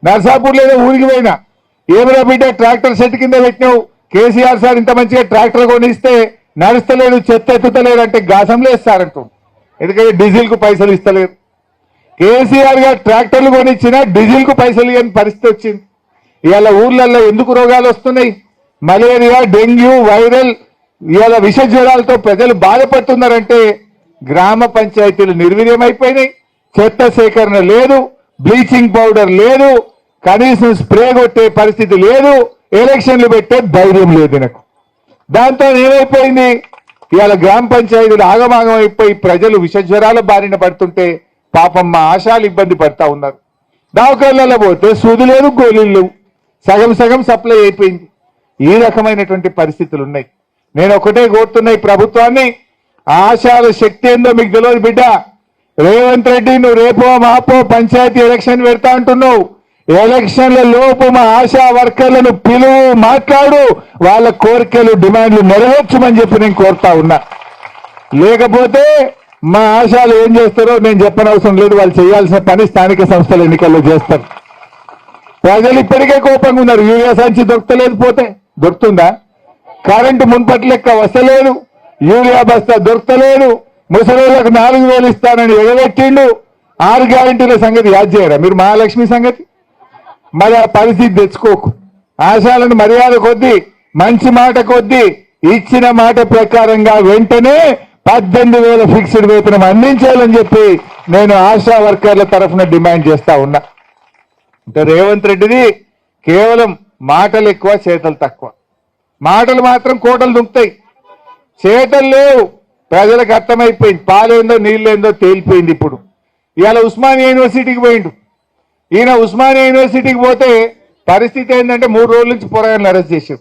నర్సాపూర్లో ఏదో ఊరికి పోయినా, ఏమిరా బిడ్డ ట్రాక్టర్ సెట్ కింద పెట్టినావు, కేసీఆర్ సార్ ఇంత మంచిగా ట్రాక్టర్ కొనిస్తే నడుస్తలేడు, చెత్త ఎత్తుతలేడు అంటే గాసంలో ఇస్తారంటూ, ఎందుకంటే డీజిల్ కు పైసలు ఇస్తలేరు. కేసీఆర్ గారు ట్రాక్టర్లు కొనిచ్చినా డీజిల్ కు పైసలు ఇవ్వని పరిస్థితి వచ్చింది. ఇవాళ ఊర్లలో ఎందుకు రోగాలు వస్తున్నాయి? మలేరియా, డెంగ్యూ, వైరల్, ఇవాళ విష జ్వరాలతో ప్రజలు బాధపడుతున్నారంటే గ్రామ పంచాయతీలు నిర్వీర్యమైపోయినాయి. చెత్త సేకరణ లేదు, బ్లీచింగ్ పౌడర్ లేదు, కనీసం స్ప్రే కొట్టే పరిస్థితి లేదు, ఎలక్షన్లు పెట్టే ధైర్యం లేదు నాకు. దాంతో ఏమైపోయింది, ఇవాళ గ్రామ పంచాయతీలు ఆగమాగం అయిపోయి ప్రజలు విష జ్వరాల బారిన పడుతుంటే పాపం మా ఆశాలు ఇబ్బంది పడతా ఉన్నారు. దవాఖానాలలో పోతే సూది లేదు, గోళీలు లేవు, సగం సగం సప్లై అయిపోయింది. ఈ రకమైనటువంటి పరిస్థితులు ఉన్నాయి. నేను ఒకటే కోరుతున్నా ఈ ప్రభుత్వాన్ని, ఆశాల శక్తి ఏందో మీకు తెలియదు బిడ్డ. రేవంత్ రెడ్డి, నువ్వు రేపో మాపో పంచాయతీ ఎలక్షన్ పెడతా అంటున్నావు. ఎలక్షన్ల లోపు మా ఆశా వర్కర్లను పిలువు, మాట్లాడు, వాళ్ళ కోరికలు డిమాండ్లు నెరవేర్చమని చెప్పి నేను కోరుతా ఉన్నా. లేకపోతే మా ఆశాలు ఏం చేస్తారో నేను చెప్పనవసరం లేదు. వాళ్ళు చేయాల్సిన పని స్థానిక సంస్థల ఎన్నికల్లో చేస్తారు. ప్రజలు ఇప్పటికే కోపంగా ఉన్నారు. యూరియా సంచి దొరకలేదు, పోతే దొరుకుతుందా? కరెంటు మున్పటి లెక్క వస్తలేదు, యూరియా బస్తా దొరకలేదు, ముసలిలకు 4,000 ఇస్తానని ఎగబెట్టిండు. 6 గ్యారెంటీల సంగతి యాద్ చేయరా మీరు? మహాలక్ష్మి సంగతి మరి ఆ పరిస్థితి తెచ్చుకోకు. ఆశాలను మర్యాద కొద్దీ, మంచి మాట కొద్దీ, ఇచ్చిన మాట ప్రకారంగా వెంటనే 18,000 ఫిక్స్డ్ వేతనం అందించాలని చెప్పి నేను ఆశా వర్కర్ల తరఫున డిమాండ్ చేస్తా ఉన్నా. అంటే రేవంత్ రెడ్డిది కేవలం మాటలు ఎక్కువ, చేతలు తక్కువ. మాటలు మాత్రం కోటలు దుంకుతాయి, చేతలు లేవు. ప్రజలకు అర్థమైపోయింది, పాలేందో నీళ్ళేందో తేలిపోయింది. ఇప్పుడు ఇవాళ ఉస్మానియా యూనివర్సిటీకి పోయిండు. ఈయన ఉస్మానియా యూనివర్సిటీకి పోతే పరిస్థితి ఏంటంటే 3 రోజుల నుంచి పోరాగాలను అరెస్ట్ చేశారు.